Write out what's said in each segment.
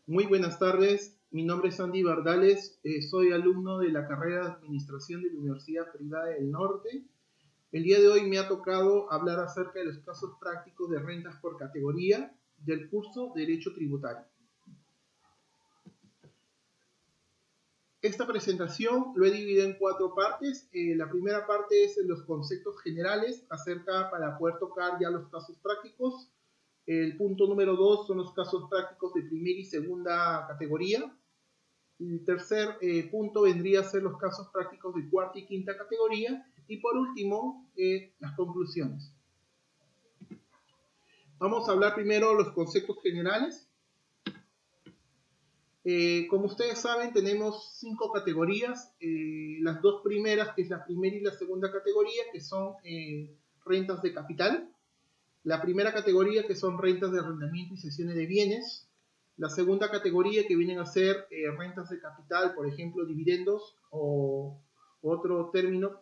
Muy buenas tardes, mi nombre es Andy Bardales, soy alumno de la carrera de Administración de la Universidad Privada del Norte. El día de hoy me ha tocado hablar acerca de los casos prácticos de rentas por categoría del curso Derecho Tributario. Esta presentación lo he dividido en 4 partes. La primera parte es los conceptos generales acerca para poder tocar ya los casos prácticos. El punto número 2 son los casos prácticos de primera y segunda categoría. El tercer punto vendría a ser los casos prácticos de cuarta y quinta categoría. Y por último, las conclusiones. Vamos a hablar primero de los conceptos generales. Como ustedes saben, tenemos 5 categorías. Las dos primeras, que es la primera y la segunda categoría, que son rentas de capital. La primera categoría, que son rentas de arrendamiento y cesiones de bienes. La segunda categoría, que vienen a ser rentas de capital, por ejemplo, dividendos o otro término.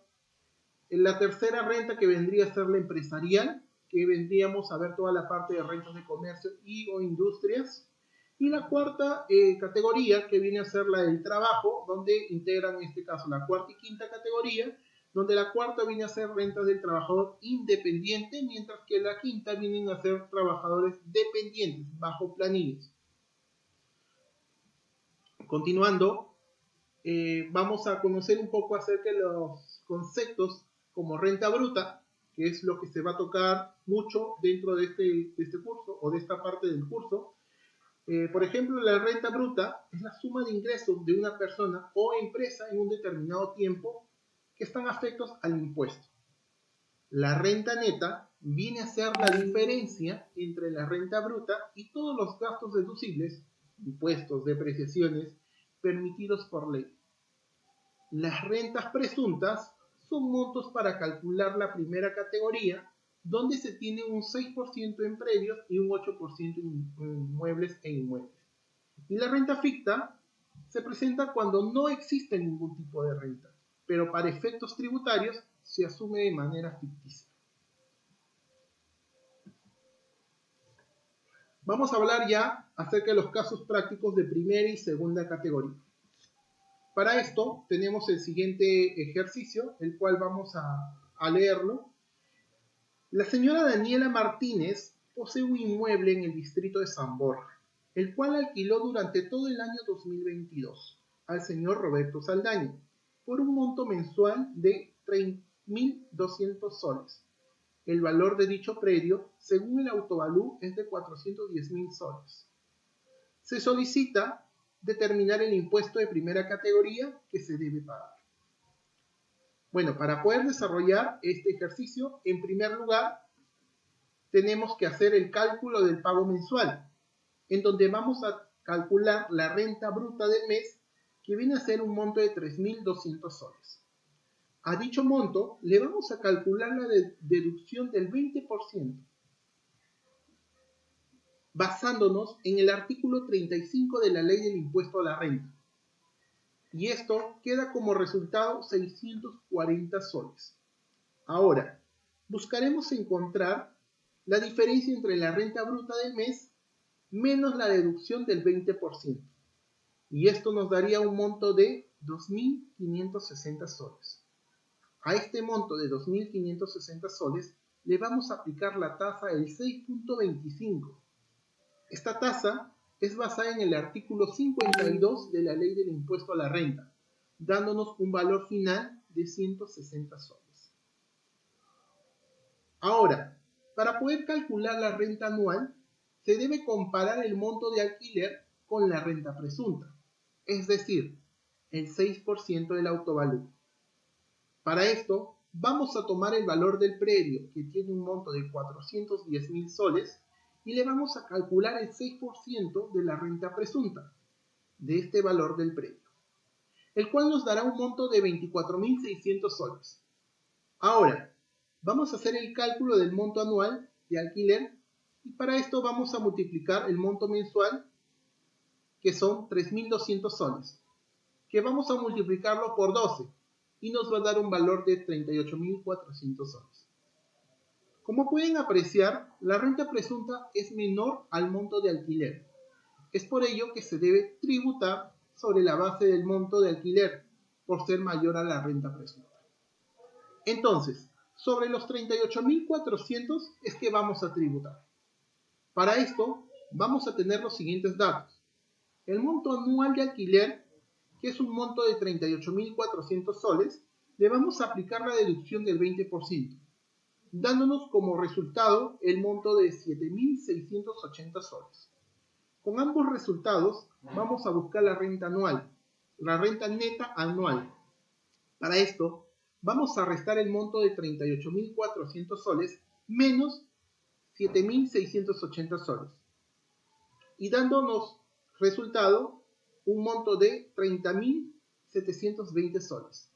La tercera renta, que vendría a ser la empresarial, que vendríamos a ver toda la parte de rentas de comercio y o industrias. Y la cuarta categoría, que viene a ser la del trabajo, donde integran en este caso la cuarta y quinta categoría, donde la cuarta viene a ser rentas del trabajador independiente, mientras que la quinta vienen a ser trabajadores dependientes, bajo planillas. Continuando, vamos a conocer un poco acerca de los conceptos como renta bruta, que es lo que se va a tocar mucho dentro de este curso o de esta parte del curso. Por ejemplo, la renta bruta es la suma de ingresos de una persona o empresa en un determinado tiempo que están afectos al impuesto. La renta neta viene a ser la diferencia entre la renta bruta y todos los gastos deducibles, impuestos, depreciaciones, permitidos por ley. Las rentas presuntas son montos para calcular la primera categoría, donde se tiene un 6% en predios y un 8% en inmuebles e inmuebles. Y la renta ficta se presenta cuando no existe ningún tipo de renta, pero para efectos tributarios se asume de manera ficticia. Vamos a hablar ya acerca de los casos prácticos de primera y segunda categoría. Para esto tenemos el siguiente ejercicio, el cual vamos a leerlo. La señora Daniela Martínez posee un inmueble en el distrito de San Borja, el cual alquiló durante todo el año 2022 al señor Roberto Saldaña por un monto mensual de 3.200 soles. El valor de dicho predio, según el autovalú, es de 410.000 soles. Se solicita determinar el impuesto de primera categoría que se debe pagar. Bueno, para poder desarrollar este ejercicio, en primer lugar, tenemos que hacer el cálculo del pago mensual, en donde vamos a calcular la renta bruta del mes, que viene a ser un monto de 3.200 soles. A dicho monto le vamos a calcular la deducción del 20%, basándonos en el artículo 35 de la Ley del Impuesto a la Renta. Y esto queda como resultado 640 soles. Ahora, buscaremos encontrar la diferencia entre la renta bruta del mes menos la deducción del 20%. Y esto nos daría un monto de 2.560 soles. A este monto de 2.560 soles le vamos a aplicar la tasa del 6.25. Esta tasa es basada en el artículo 52 de la Ley del Impuesto a la Renta, dándonos un valor final de 160 soles. Ahora, para poder calcular la renta anual, se debe comparar el monto de alquiler con la renta presunta, es decir, el 6% del autovalú. Para esto, vamos a tomar el valor del predio, que tiene un monto de 410.000 soles, y le vamos a calcular el 6% de la renta presunta, de este valor del predio, el cual nos dará un monto de 24.600 soles. Ahora, vamos a hacer el cálculo del monto anual de alquiler, y para esto vamos a multiplicar el monto mensual, que son 3.200 soles, que vamos a multiplicarlo por 12, y nos va a dar un valor de 38.400 soles. Como pueden apreciar, la renta presunta es menor al monto de alquiler, Es por ello que se debe tributar sobre la base del monto de alquiler, por ser mayor a la renta presunta. Entonces, sobre los 38.400 es que vamos a tributar. Para esto, vamos a tener los siguientes datos. El monto anual de alquiler, que es un monto de 38.400 soles, le vamos a aplicar la deducción del 20%, dándonos como resultado el monto de 7.680 soles. Con ambos resultados vamos a buscar la renta anual, la renta neta anual. Para esto vamos a restar el monto de 38.400 soles menos 7.680 soles y dándonos resultado un monto de 30.720 soles.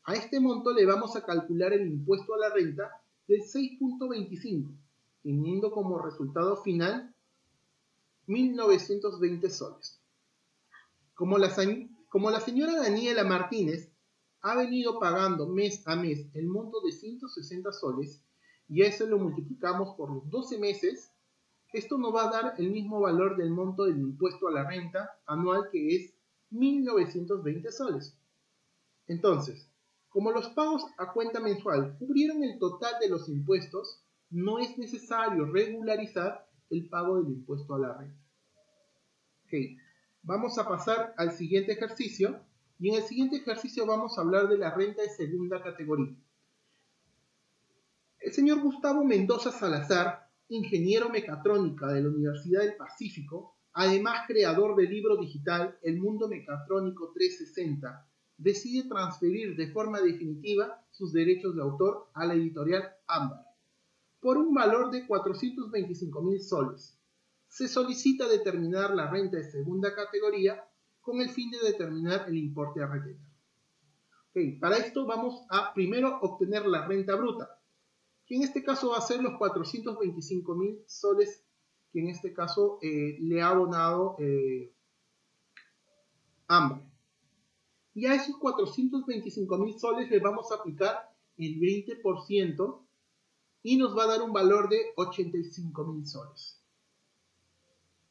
A este monto le vamos a calcular el impuesto a la renta del 6.25, teniendo como resultado final 1.920 soles. Como la señora Daniela Martínez ha venido pagando mes a mes el monto de 160 soles y a eso lo multiplicamos por los 12 meses, esto nos va a dar el mismo valor del monto del impuesto a la renta anual, que es 1.920 soles. Entonces, como los pagos a cuenta mensual cubrieron el total de los impuestos, no es necesario regularizar el pago del impuesto a la renta. Okay. Vamos a pasar al siguiente ejercicio, y en el siguiente ejercicio vamos a hablar de la renta de segunda categoría. El señor Gustavo Mendoza Salazar, ingeniero mecatrónica de la Universidad del Pacífico, además creador del libro digital El Mundo Mecatrónico 360, decide transferir de forma definitiva sus derechos de autor a la editorial Ámbar por un valor de 425.000 soles. Se solicita determinar la renta de segunda categoría con el fin de determinar el importe a retener. Okay, para esto vamos a primero obtener la renta bruta, que en este caso va a ser los 425.000 soles que en este caso le ha abonado Ámbar. Y a esos 425.000 soles le vamos a aplicar el 20% y nos va a dar un valor de 85.000 soles.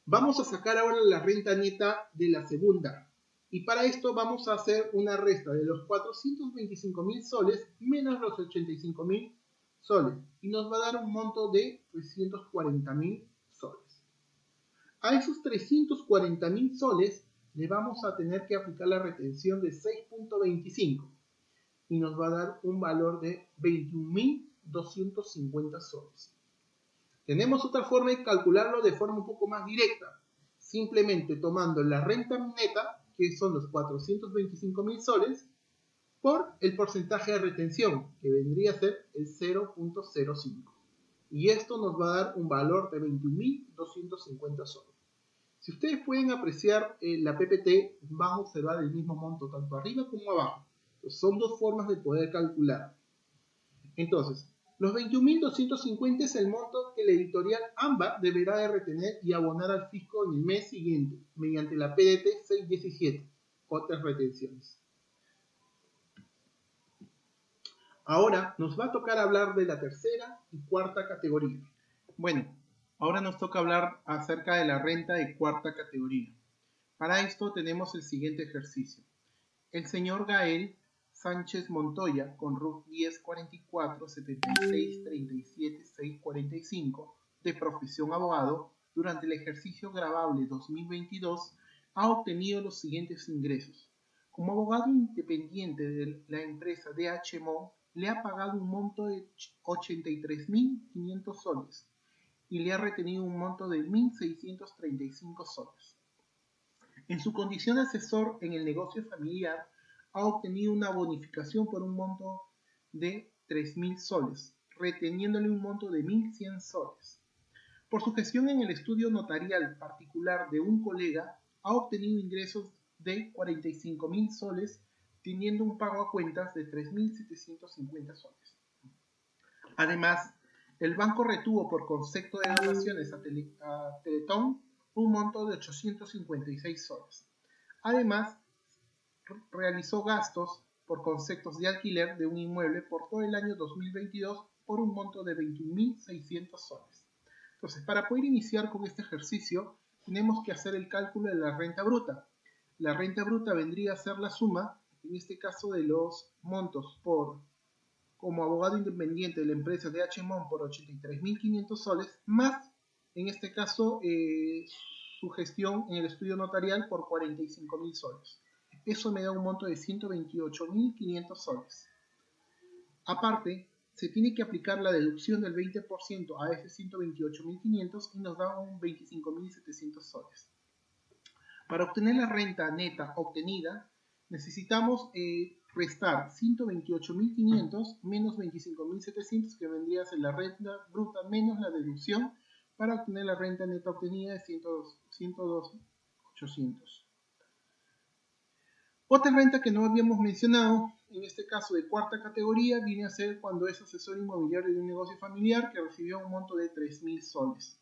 Vamos a sacar ahora la renta neta de la segunda. Y para esto vamos a hacer una resta de los 425.000 soles menos los 85.000 soles. Y nos va a dar un monto de 340.000 soles. A esos 340.000 soles le vamos a tener que aplicar la retención de 6.25. Y nos va a dar un valor de 21.250 soles. Tenemos otra forma de calcularlo de forma un poco más directa, simplemente tomando la renta neta, que son los 425.000 soles, por el porcentaje de retención, que vendría a ser el 0.05. Y esto nos va a dar un valor de 21.250 soles. Si ustedes pueden apreciar la PPT, van a observar el mismo monto tanto arriba como abajo. Entonces, son dos formas de poder calcular. Entonces, los 21.250 es el monto que la editorial Ámbar deberá de retener y abonar al fisco en el mes siguiente, mediante la PDT 617, otras retenciones. Ahora nos va a tocar hablar de la tercera y cuarta categoría. Bueno, ahora nos toca hablar acerca de la renta de cuarta categoría. Para esto tenemos el siguiente ejercicio. El señor Gael Sánchez Montoya, con RUC 1044 76 37 645, de profesión abogado, durante el ejercicio gravable 2022, ha obtenido los siguientes ingresos. Como abogado independiente de la empresa DHMO, le ha pagado un monto de 83.500 soles y le ha retenido un monto de 1.635 soles. En su condición de asesor en el negocio familiar, ha obtenido una bonificación por un monto de 3.000 soles, reteniéndole un monto de 1.100 soles. Por su gestión en el estudio notarial particular de un colega, ha obtenido ingresos de 45.000 soles, teniendo un pago a cuentas de 3.750 soles. Además, el banco retuvo por concepto de donaciones a Teletón un monto de 856 soles. Además, realizó gastos por conceptos de alquiler de un inmueble por todo el año 2022 por un monto de 21.600 soles. Entonces, para poder iniciar con este ejercicio, tenemos que hacer el cálculo de la renta bruta. La renta bruta vendría a ser la suma, en este caso, de los montos como abogado independiente de la empresa de H-Mon por 83.500 soles, más, en este caso, su gestión en el estudio notarial por 45.000 soles. Eso me da un monto de 128.500 soles. Aparte, se tiene que aplicar la deducción del 20% a ese 128.500 y nos da un 25.700 soles. Para obtener la renta neta obtenida, necesitamos restar 128.500 menos 25.700, que vendría a ser la renta bruta menos la deducción, para obtener la renta neta obtenida de 102.800. Otra renta que no habíamos mencionado, en este caso de cuarta categoría, viene a ser cuando es asesor inmobiliario de un negocio familiar que recibió un monto de 3.000 soles.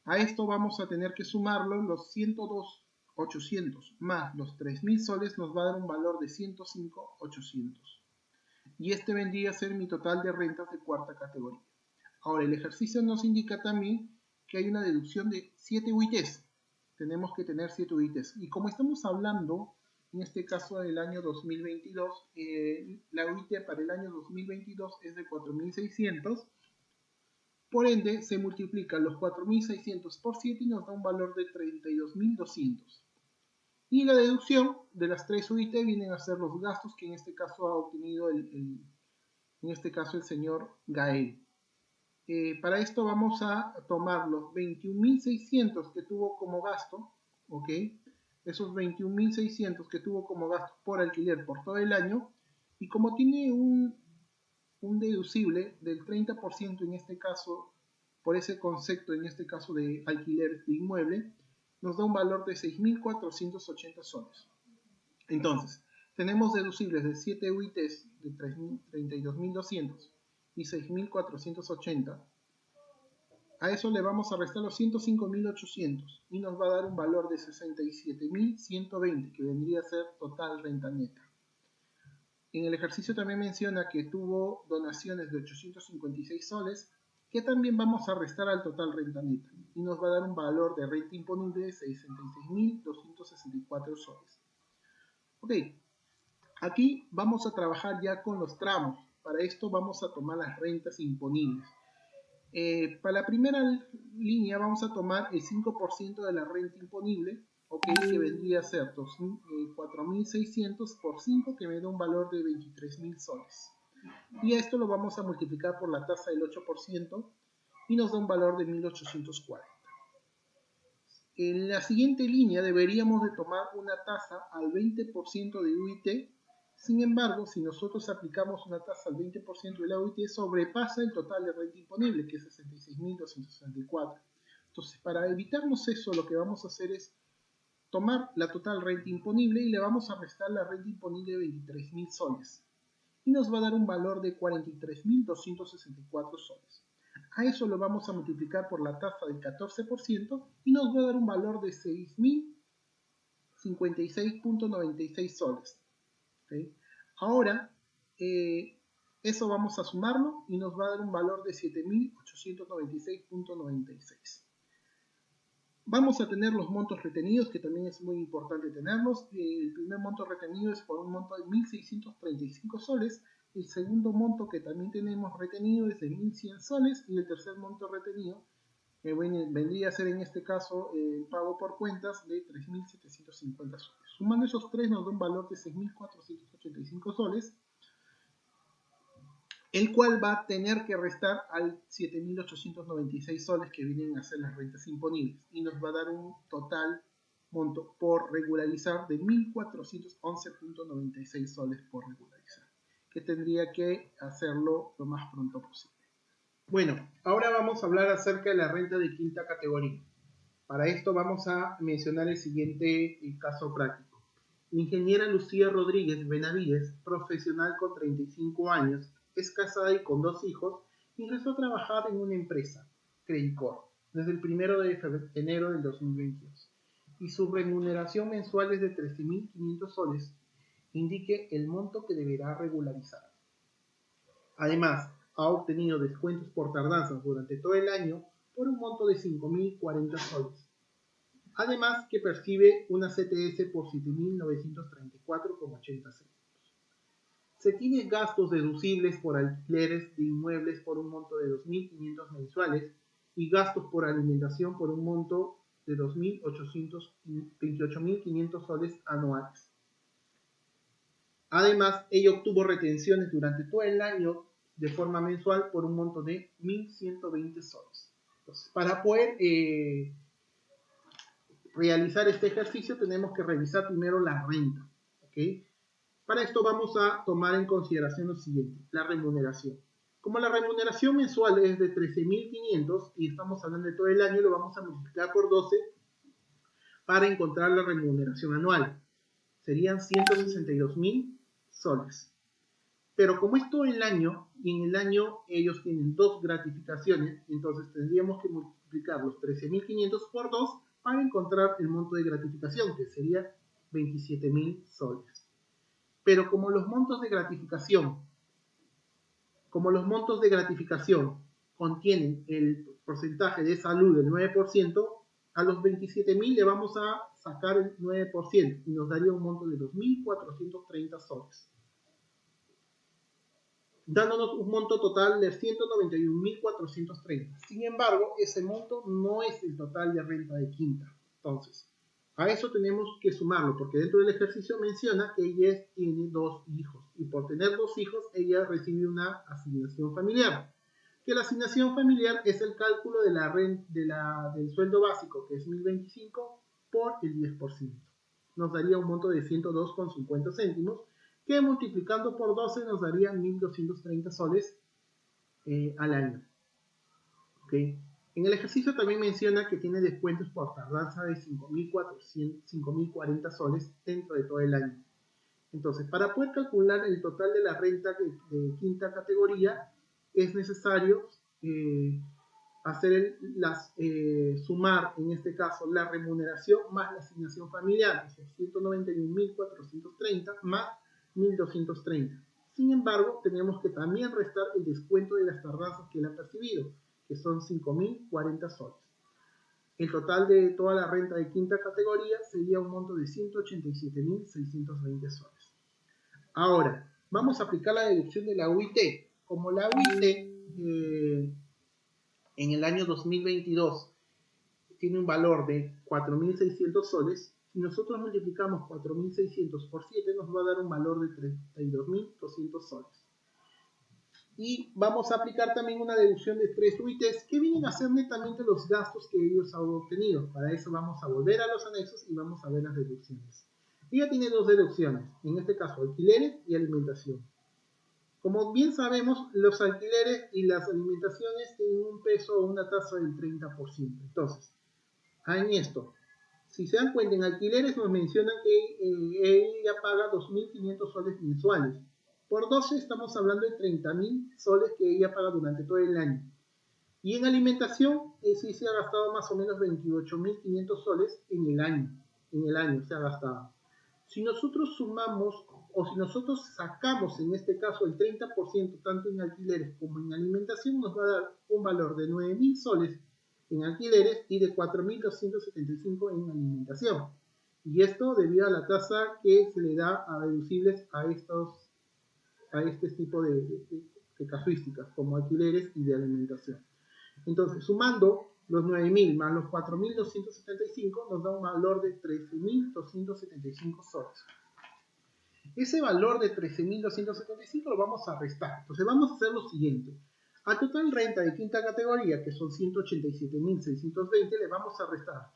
A esto vamos a tener que sumarlo, los 102.800 más los 3.000 soles nos va a dar un valor de 105.800. Y este vendría a ser mi total de rentas de cuarta categoría. Ahora, el ejercicio nos indica también que hay una deducción de 7 UITs. Tenemos que tener 7 UITs. Y como estamos hablando, en este caso del año 2022, la UIT para el año 2022 es de 4.600. Por ende, se multiplican los 4.600 por 7 y nos da un valor de 32.200. Y la deducción de las 3 UIT vienen a ser los gastos que en este caso ha obtenido en este caso el señor Gael. Para esto vamos a tomar los 21.600 que tuvo como gasto, ¿ok? Esos 21.600 que tuvo como gasto por alquiler por todo el año, y como tiene un deducible del 30% en este caso, por ese concepto en este caso de alquiler de inmueble, nos da un valor de 6.480 soles. Entonces, tenemos deducibles de 7 UITs de 32.200 y 6.480. A eso le vamos a restar los 105.800 y nos va a dar un valor de 67.120, que vendría a ser total renta neta. En el ejercicio también menciona que tuvo donaciones de 856 soles, que también vamos a restar al total renta neta, y nos va a dar un valor de renta imponible de 66.264 soles. Ok, aquí vamos a trabajar ya con los tramos. Para esto vamos a tomar las rentas imponibles. Para la primera línea vamos a tomar el 5% de la renta imponible, okay, que vendría a ser 4.600 por 5, que me da un valor de 23.000 soles. Y esto lo vamos a multiplicar por la tasa del 8% y nos da un valor de 1.840. En la siguiente línea deberíamos de tomar una tasa al 20% de UIT. Sin embargo, si nosotros aplicamos una tasa al 20% de la UIT, sobrepasa el total de renta imponible, que es 66.264. Entonces, para evitarnos eso, lo que vamos a hacer es tomar la total renta imponible y le vamos a restar la renta imponible de 23.000 soles. Y nos va a dar un valor de 43.264 soles. A eso lo vamos a multiplicar por la tasa del 14% y nos va a dar un valor de 6.056.96 soles. ¿Okay? Ahora, eso vamos a sumarlo y nos va a dar un valor de 7.896.96. Vamos a tener los montos retenidos, que también es muy importante tenerlos. El primer monto retenido es por un monto de 1.635 soles. El segundo monto que también tenemos retenido es de 1.100 soles. Y el tercer monto retenido vendría a ser en este caso el pago por cuentas de 3.750 soles. Sumando esos tres nos da un valor de 6.485 soles, el cual va a tener que restar al 7.896 soles que vienen a ser las rentas imponibles, y nos va a dar un total monto por regularizar de 1.411.96 soles por regularizar, que tendría que hacerlo lo más pronto posible. Bueno, ahora vamos a hablar acerca de la renta de quinta categoría. Para esto vamos a mencionar el siguiente caso práctico. La ingeniera Lucía Rodríguez Benavides, profesional con 35 años, es casada y con 2 hijos, ingresó a trabajar en una empresa, Credicor, desde el 1 de enero del 2022, y su remuneración mensual es de 13.500 soles. Indique el monto que deberá regularizar. Además, ha obtenido descuentos por tardanzas durante todo el año por un monto de 5.040 soles. Además que percibe una CTS por 7.934,80 centavos. Se tiene gastos deducibles por alquileres de inmuebles por un monto de 2.500 mensuales y gastos por alimentación por un monto de 28.500 soles anuales. Además, ella obtuvo retenciones durante todo el año de forma mensual por un monto de 1.120 soles. Entonces, para poder realizar este ejercicio tenemos que revisar primero la renta. ¿Okay? Para esto vamos a tomar en consideración lo siguiente, la remuneración. Como la remuneración mensual es de 13.500 y estamos hablando de todo el año, lo vamos a multiplicar por 12 para encontrar la remuneración anual. Serían 162.000 soles. Pero como es todo el año, y en el año ellos tienen 2 gratificaciones, entonces tendríamos que multiplicar los 13.500 por 2 para encontrar el monto de gratificación, que sería 27.000 soles. Pero como los montos de gratificación contienen el porcentaje de salud del 9%, a los 27.000 le vamos a sacar el 9% y nos daría un monto de 2.430 soles, dándonos un monto total de 191.430. Sin embargo, ese monto no es el total de renta de quinta. Entonces, a eso tenemos que sumarlo, porque dentro del ejercicio menciona que ella tiene 2 hijos, y por tener 2 hijos, ella recibe una asignación familiar. Que la asignación familiar es el cálculo de del sueldo básico, que es 1.025, por el 10%. Nos daría un monto de 102,50 céntimos, que multiplicando por 12 nos daría 1.230 soles al año. ¿Okay? En el ejercicio también menciona que tiene descuentos por tardanza de 5.040 soles dentro de todo el año. Entonces, para poder calcular el total de la renta de quinta categoría, es necesario sumar, en este caso, la remuneración más la asignación familiar, que son 191.430 más 1.230. Sin embargo, tenemos que también restar el descuento de las tardanzas que él ha percibido, que son 5.040 soles. El total de toda la renta de quinta categoría sería un monto de 187.620 soles. Ahora, vamos a aplicar la deducción de la UIT. Como la UIT en el año 2022 tiene un valor de 4.600 soles, si nosotros multiplicamos 4.600 por 7 nos va a dar un valor de 32.200 soles. Y vamos a aplicar también una deducción de 3 UITs que vienen a ser netamente los gastos que ellos han obtenido. Para eso vamos a volver a los anexos y vamos a ver las deducciones. Ella tiene 2 deducciones, en este caso alquileres y alimentación. Como bien sabemos, los alquileres y las alimentaciones tienen un peso o una tasa del 30%. Entonces, en esto, si se dan cuenta, en alquileres nos mencionan que ella paga 2.500 soles mensuales. Por 12 estamos hablando de 30.000 soles que ella paga durante todo el año. Y en alimentación, sí se ha gastado más o menos 28.500 soles en el año. En el año se ha gastado. Si nosotros sumamos, o si nosotros sacamos en este caso el 30% tanto en alquileres como en alimentación, nos va a dar un valor de 9.000 soles en alquileres y de 4.275 en alimentación. Y esto debido a la tasa que se le da a deducibles a este tipo de casuísticas, como alquileres y de alimentación. Entonces, sumando los 9.000 más los 4.275 nos da un valor de 13.275 soles. Ese valor de 13.275 lo vamos a restar. Entonces vamos a hacer lo siguiente. A total renta de quinta categoría, que son 187.620, le vamos a restar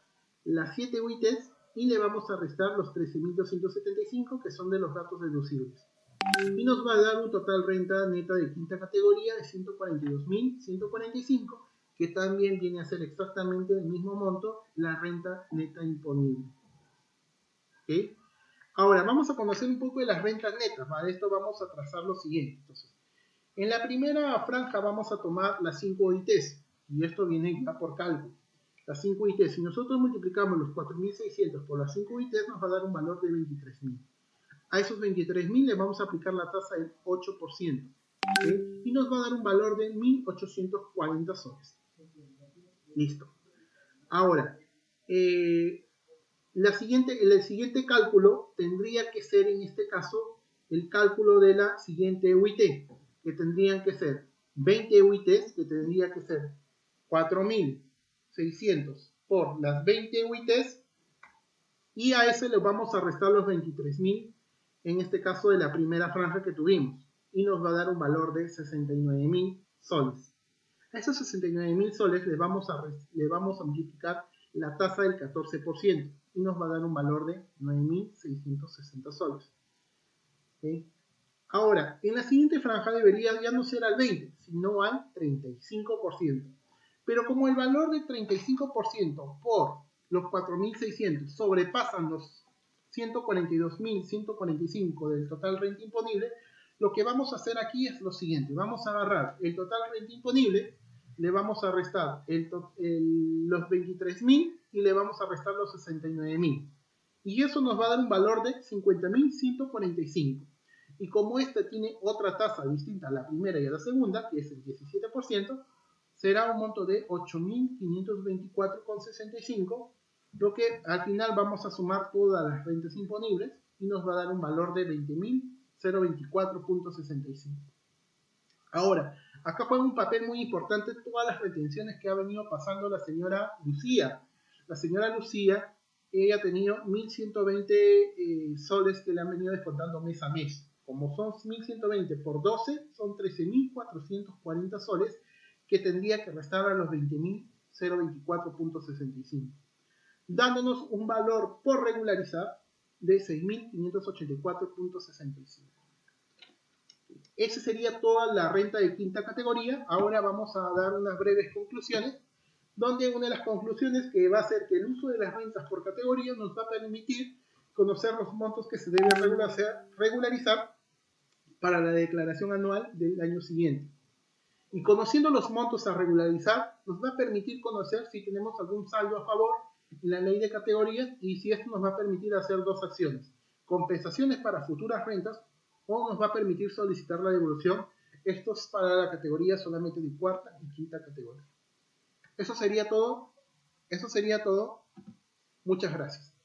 las 7 UITs y le vamos a restar los 13.275, que son de los datos deducibles. Y nos va a dar un total renta neta de quinta categoría de 142.145, que también viene a ser exactamente el mismo monto la renta neta imponible. ¿Okay? Ahora, vamos a conocer un poco de las rentas netas. Para esto vamos a trazar lo siguiente. Entonces, en la primera franja vamos a tomar las 5 OITs, y esto viene ya por cálculo. Las 5 OITs, si nosotros multiplicamos los 4.600 por las 5 OITs, nos va a dar un valor de 23.000. A esos 23.000 le vamos a aplicar la tasa del 8%, ¿okay? Y nos va a dar un valor de 1.840 soles. Listo. Ahora, el siguiente cálculo tendría que ser, en este caso, el cálculo de la siguiente UIT, que tendrían que ser 20 UITs, que tendría que ser 4.600 por las 20 UITs, y a ese le vamos a restar los 23.000, en este caso de la primera franja que tuvimos, y nos va a dar un valor de 69.000 soles. A esos 69.000 soles le vamos a multiplicar la tasa del 14% y nos va a dar un valor de 9.660 soles. ¿Okay? Ahora, en la siguiente franja debería ya no ser al 20, sino al 35%. Pero como el valor del 35% por los 4.600 sobrepasan los 142.145 del total renta imponible, lo que vamos a hacer aquí es lo siguiente. Vamos a agarrar el total renta imponible, le vamos a restar los 23.000 y le vamos a restar los 69.000. Y eso nos va a dar un valor de 50.145. Y como esta tiene otra tasa distinta a la primera y a la segunda, que es el 17%, será un monto de 8.524,65, lo que al final vamos a sumar todas las rentas imponibles y nos va a dar un valor de 20.024,65. Ahora, acá juega un papel muy importante todas las retenciones que ha venido pasando la señora Lucía. La señora Lucía, ella ha tenido 1.120 soles que le han venido descontando mes a mes. Como son 1.120 por 12, son 13.440 soles que tendría que restar a los 20.024,65, dándonos un valor por regularizar de 6.584,65. Esa sería toda la renta de quinta categoría. Ahora vamos a dar unas breves conclusiones, donde una de las conclusiones que va a ser que el uso de las rentas por categoría nos va a permitir conocer los montos que se deben regularizar para la declaración anual del año siguiente. Y conociendo los montos a regularizar, nos va a permitir conocer si tenemos algún saldo a favor en la ley de categorías y si esto nos va a permitir hacer dos acciones: compensaciones para futuras rentas, o nos va a permitir solicitar la devolución. Esto es para la categoría solamente de cuarta y quinta categoría. Eso sería todo. Muchas gracias.